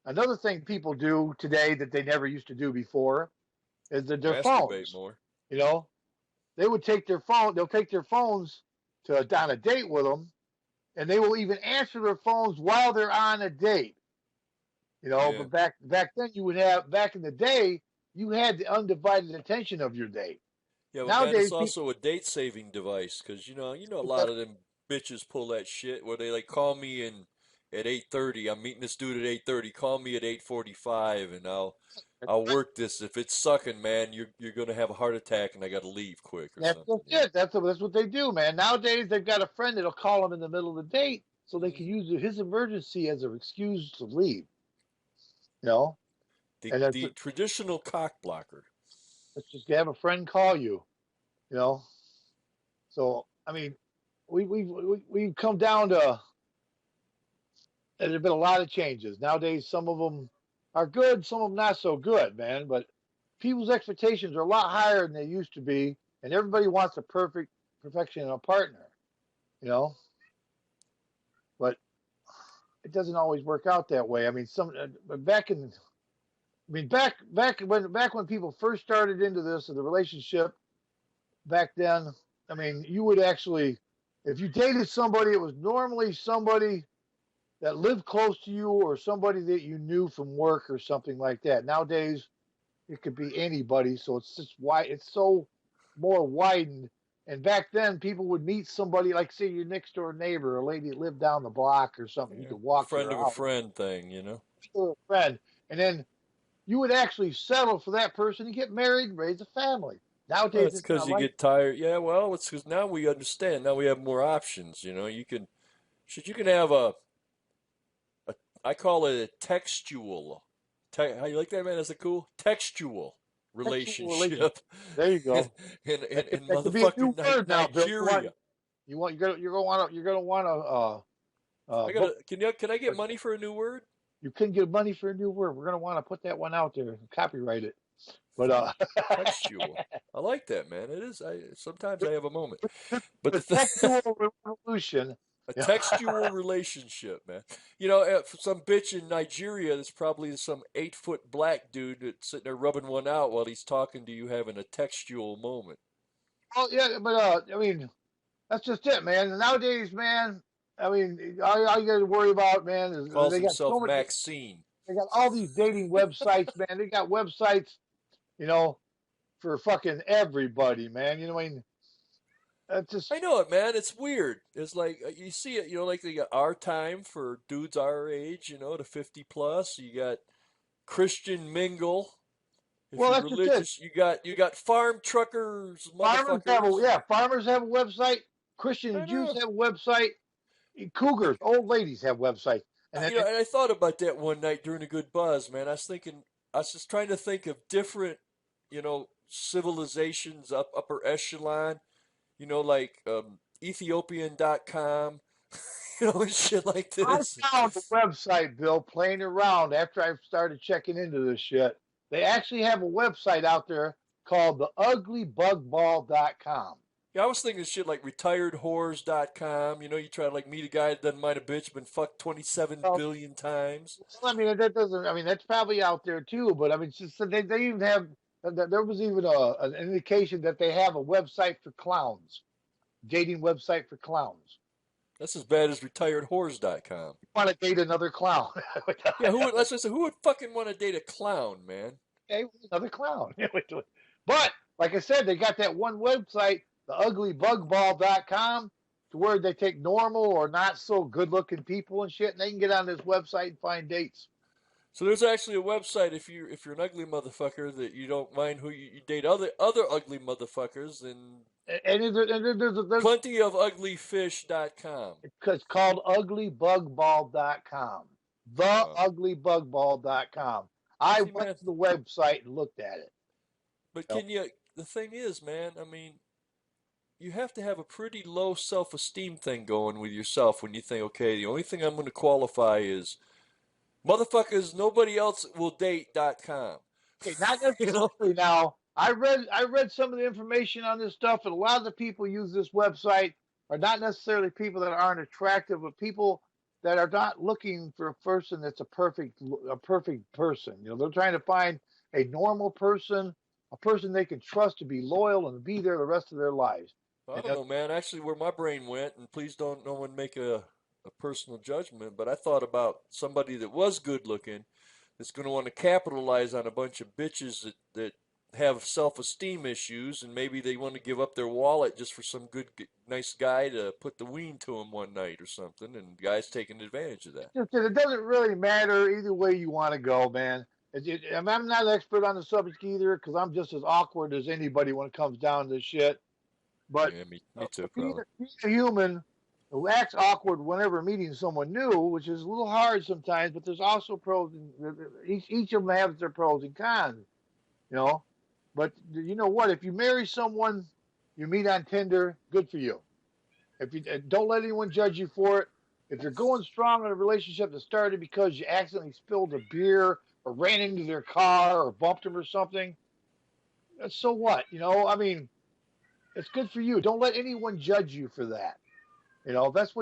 Speaker 2: another thing people do today that they never used to do before is that
Speaker 3: me.
Speaker 2: their
Speaker 3: Masturbate
Speaker 2: phones.
Speaker 3: more.
Speaker 2: You know, they would take their phone. They'll take their phones to on a date with them, and they will even answer their phones while they're on a date. You know,
Speaker 3: Yeah.
Speaker 2: but back then you would have back in the day you had the undivided attention of your date.
Speaker 3: Yeah, but man, it's
Speaker 2: Nowadays people
Speaker 3: also a date saving device because you know a lot of them bitches pull that shit where they like call me in at 8:30. I'm meeting this dude at 8:30. Call me at 8:45, and I'll work this. If it's sucking, man, you're gonna have a heart attack, and I got to leave quick or
Speaker 2: That's
Speaker 3: something.
Speaker 2: just it. That's what they do, man. Nowadays, they've got a friend that'll call them in the middle of the date so they can
Speaker 3: Hmm.
Speaker 2: use his emergency as an excuse to leave. You know,
Speaker 3: The
Speaker 2: and that's
Speaker 3: the traditional cock blocker.
Speaker 2: let's just have a friend call you. You know, so I mean, we've come down to. There's been a lot of changes nowadays. Some of them are good, some of them not so good, man. But people's expectations are a lot higher than they used to be, and everybody wants a perfection in a partner. You know, but it doesn't always work out that way. I mean, back in, I mean, back when people first started into this, the relationship back then, I mean, you would actually, if you dated somebody, it was normally somebody that lived close to you or somebody that you knew from work or something like that. Nowadays, it could be anybody, so it's just why it's so more widened. And back then, people would meet somebody like, say, your next door neighbor, a lady that lived down the block or something. You
Speaker 3: Yeah.
Speaker 2: could walk to
Speaker 3: Friend
Speaker 2: her
Speaker 3: of a
Speaker 2: house,
Speaker 3: friend thing, you know.
Speaker 2: a friend, and then you would actually settle for that person and get married and raise a family.
Speaker 3: Well,
Speaker 2: Nowadays,
Speaker 3: it's
Speaker 2: it's
Speaker 3: because
Speaker 2: not
Speaker 3: you
Speaker 2: like
Speaker 3: get tired. Yeah, well, it's because now we understand. Now we have more options. You know, you can have a I call it a textual. How you like that, man? Is it cool? Textual
Speaker 2: sexual relationship.
Speaker 3: relationship
Speaker 2: There you
Speaker 3: in
Speaker 2: go.
Speaker 3: in
Speaker 2: That could be a new
Speaker 3: motherfucking
Speaker 2: word now, Bill.
Speaker 3: Nigeria.
Speaker 2: You're gonna want
Speaker 3: I
Speaker 2: book.
Speaker 3: gotta. Can I get money for a new word?
Speaker 2: You couldn't get money for a new word. We're gonna want to put that one out there and copyright it. But
Speaker 3: Textual. I like that, man. It is. Sometimes I have a moment, but
Speaker 2: the
Speaker 3: the
Speaker 2: sexual revolution.
Speaker 3: a
Speaker 2: Yeah,
Speaker 3: textual relationship, man. You know, for some bitch in Nigeria, there's probably some 8 foot black dude that's sitting there rubbing one out while he's talking to you, having a textual moment.
Speaker 2: well, yeah, but I mean, that's just it, man. And nowadays, man, I mean, all you got to worry about, man, is
Speaker 3: Calls
Speaker 2: they got
Speaker 3: himself
Speaker 2: so many.
Speaker 3: Maxine.
Speaker 2: They got all these dating websites, man. They got websites, you know, for fucking everybody, man. You know, I mean, that's
Speaker 3: I
Speaker 2: just
Speaker 3: know it, man. It's weird. It's like you see it. You know, like they got our time for dudes our age. You know, to 50 plus. You got Christian Mingle. If
Speaker 2: well,
Speaker 3: you're
Speaker 2: that's just it.
Speaker 3: religious, you got farm truckers, motherfuckers.
Speaker 2: Farmers have a website. Christian
Speaker 3: I
Speaker 2: and Jews
Speaker 3: know.
Speaker 2: have a website. Cougars, old ladies have websites, and then
Speaker 3: You know, and I thought about that one night during a good buzz, man. I was just trying to think of different, civilizations upper echelon, like Ethiopian.com, and shit like
Speaker 2: I
Speaker 3: this.
Speaker 2: found a website, Bill, playing around after I started checking into this shit. They actually have a website out there called theuglybugball.com.
Speaker 3: Yeah, I was thinking shit like retiredwhores.com. You try to like meet a guy that doesn't mind a bitch, been fucked 27
Speaker 2: Well,
Speaker 3: billion times.
Speaker 2: I mean, that doesn't, I mean, that's probably out there too, but I mean, it's just, they even have, there was even an indication that they have a website for clowns, dating website for clowns.
Speaker 3: That's as bad as retiredwhores.com.
Speaker 2: You want to date another clown.
Speaker 3: Yeah, let's just say, who would fucking want to date a clown, man?
Speaker 2: Okay, another clown. But like I said, they got that one website, theuglybugball.com, to where they take normal or not so good looking people and shit, and they can get on this website and find dates.
Speaker 3: So there's actually a website if you're an ugly motherfucker that you don't mind who you date other ugly motherfuckers and
Speaker 2: There's
Speaker 3: plenty of uglyfish.com.
Speaker 2: it's called uglybugball.com.
Speaker 3: Uh,
Speaker 2: Theuglybugball.com. I
Speaker 3: see,
Speaker 2: went
Speaker 3: man,
Speaker 2: to the website and looked at it.
Speaker 3: but
Speaker 2: You know,
Speaker 3: the thing is, man, I mean, you have to have a pretty low self-esteem thing going with yourself when you think, okay, the only thing I'm going to qualify is motherfuckers nobody else will date.com.
Speaker 2: okay, not
Speaker 3: You know?
Speaker 2: necessarily now. I read some of the information on this stuff, and a lot of the people use this website are not necessarily people that aren't attractive, but people that are not looking for a person that's a perfect person. You know, they're trying to find a normal person, a person they can trust to be loyal and be there the rest of their lives.
Speaker 3: I
Speaker 2: And
Speaker 3: don't know, man. Actually, where my brain went, and please don't no one make a personal judgment, but I thought about somebody that was good looking that's going to want to capitalize on a bunch of bitches that have self-esteem issues, and maybe they want to give up their wallet just for some good, nice guy to put the ween to him one night or something, and the guy's taking advantage of that.
Speaker 2: it doesn't really matter either way you want to go, man. I'm not an expert on the subject either because I'm just as awkward as anybody when it comes down to this shit. But
Speaker 3: Yeah, me too,
Speaker 2: being,
Speaker 3: probably.
Speaker 2: being a human who acts awkward whenever meeting someone new, which is a little hard sometimes, but there's also pros. Each of them has their pros and cons, you know. But you know what? If you marry someone you meet on Tinder, good for you. If you don't let anyone judge you for it. If you're going strong in a relationship that started because you accidentally spilled a beer or ran into their car or bumped them or something, so what? You know, I mean, it's good for you. Don't let anyone judge you for that. You know, if that's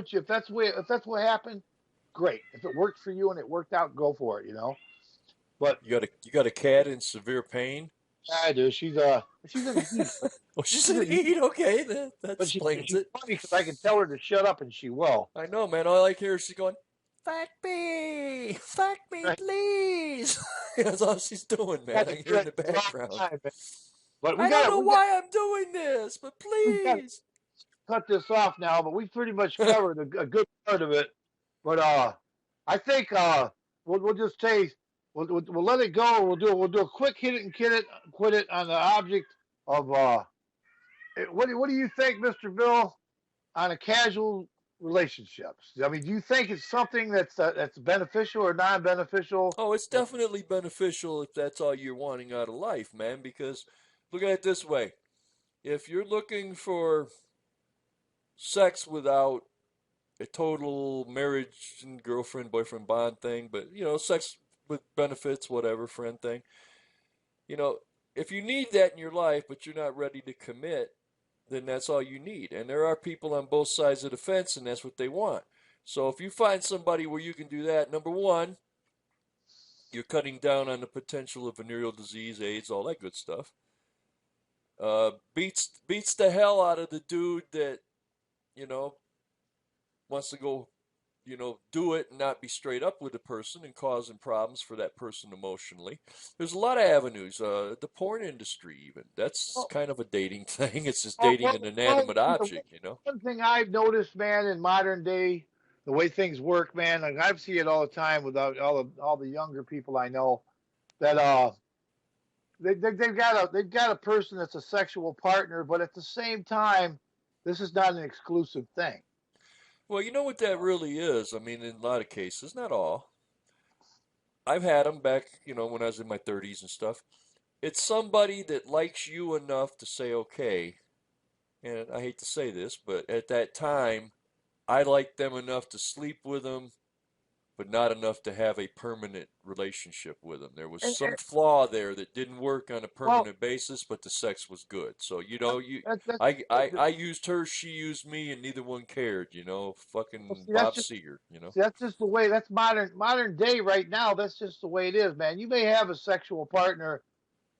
Speaker 2: what happened, great. If it worked for you and it worked out, go for it. You know, but
Speaker 3: You got a cat in severe pain?
Speaker 2: I do. She's in the heat,
Speaker 3: Oh, she's
Speaker 2: she's
Speaker 3: in
Speaker 2: in the heat.
Speaker 3: heat. Okay, that
Speaker 2: But
Speaker 3: explains
Speaker 2: she's
Speaker 3: it.
Speaker 2: funny because I can tell her to shut up and she will.
Speaker 3: I know, man. All I hear is she going, fuck me,
Speaker 2: Right?
Speaker 3: please. That's all she's doing, man.
Speaker 2: Got
Speaker 3: I
Speaker 2: to
Speaker 3: can hear
Speaker 2: do
Speaker 3: in
Speaker 2: it
Speaker 3: the
Speaker 2: at the wrong
Speaker 3: background.
Speaker 2: time, man. But
Speaker 3: I don't know why I'm doing this, but
Speaker 2: we got to
Speaker 3: please.
Speaker 2: cut this off now. But we pretty much covered a good part of it. But I think we'll just say we'll let it go. We'll do a quick hit it and quit it on the object of what do you think, Mr. Bill, on a casual relationships? I mean, do you think it's something that's beneficial or non-beneficial?
Speaker 3: Oh, it's definitely beneficial if that's all you're wanting out of life, man, because look at it this way. If you're looking for sex without a total marriage and girlfriend boyfriend bond thing, but sex with benefits, whatever, friend thing. You know, if you need that in your life, but you're not ready to commit, then that's all you need. And there are people on both sides of the fence, and that's what they want. So if you find somebody where you can do that, number one, you're cutting down on the potential of venereal disease, AIDS, all that good stuff. Beats the hell out of the dude that you know wants to go do it and not be straight up with the person and causing problems for that person emotionally. There's a lot of avenues. The porn industry, even that's
Speaker 2: Well,
Speaker 3: kind of a dating thing. It's just
Speaker 2: well,
Speaker 3: dating
Speaker 2: well,
Speaker 3: an
Speaker 2: well,
Speaker 3: inanimate object, you know.
Speaker 2: one thing I've noticed, man, in modern day, the way things work, man, like I see it all the time with all the younger people I know that they've got a person that's a sexual partner, but at the same time, this is not an exclusive thing.
Speaker 3: Well, you know what that really is. I mean, in a lot of cases, not all. I've had them back, when I was in my 30s and stuff. It's somebody that likes you enough to say, okay, and I hate to say this, but at that time, I liked them enough to sleep with them, but not enough to have a permanent relationship with them. There was some
Speaker 2: And
Speaker 3: flaw there that didn't work on a
Speaker 2: well,
Speaker 3: permanent basis, but the sex was good. So,
Speaker 2: that's
Speaker 3: I used her, she used me, and neither one cared, fucking
Speaker 2: see, that's
Speaker 3: Bob
Speaker 2: just
Speaker 3: Seger.
Speaker 2: see, that's just the way. That's modern day right now. That's just the way it is, man. You may have a sexual partner,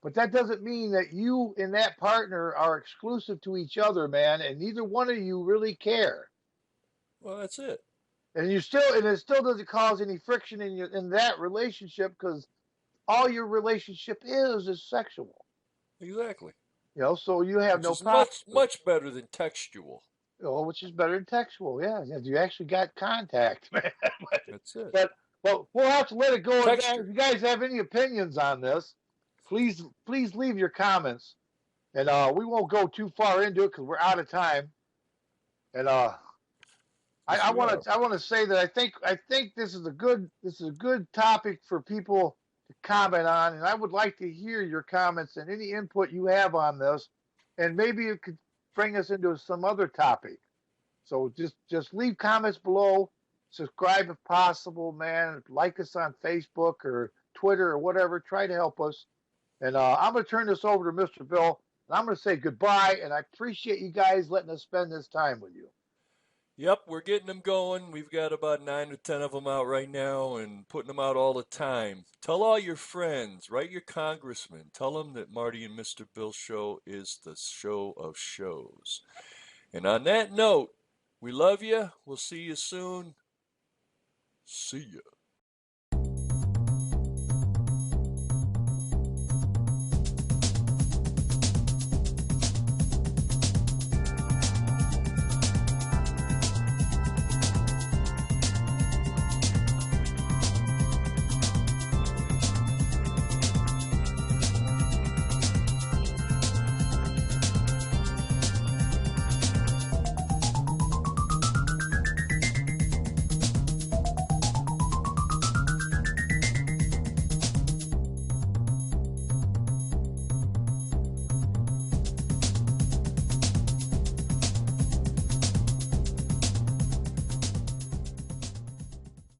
Speaker 2: but that doesn't mean that you and that partner are exclusive to each other, man. And neither one of you really care.
Speaker 3: Well, that's it.
Speaker 2: And it still doesn't cause any friction in that relationship because all your relationship is sexual.
Speaker 3: Exactly.
Speaker 2: You know, so you have
Speaker 3: Which
Speaker 2: no
Speaker 3: is
Speaker 2: problem
Speaker 3: much,
Speaker 2: with it.
Speaker 3: much better than textual.
Speaker 2: You know, which is better than textual. Yeah, yeah, you actually got contact, man. but,
Speaker 3: That's it.
Speaker 2: but we'll have to let it go at that. If
Speaker 3: Texture.
Speaker 2: you guys have any opinions on this, please leave your comments, and we won't go too far into it because we're out of time. And
Speaker 3: Yes,
Speaker 2: I
Speaker 3: we
Speaker 2: want
Speaker 3: are.
Speaker 2: to say that I think this is a good topic for people to comment on, and I would like to hear your comments and any input you have on this, and maybe it could bring us into some other topic. So just leave comments below, subscribe if possible, man. Like us on Facebook or Twitter or whatever. Try to help us. And I'm going to turn this over to Mr. Bill, and I'm going to say goodbye. And I appreciate you guys letting us spend this time with you.
Speaker 3: Yep, we're getting them going. We've got about 9 to 10 of them out right now and putting them out all the time. Tell all your friends, write your congressman. Tell them that Marty and Mr. Bill show is the show of shows. And on that note, we love you. We'll see you soon. See ya.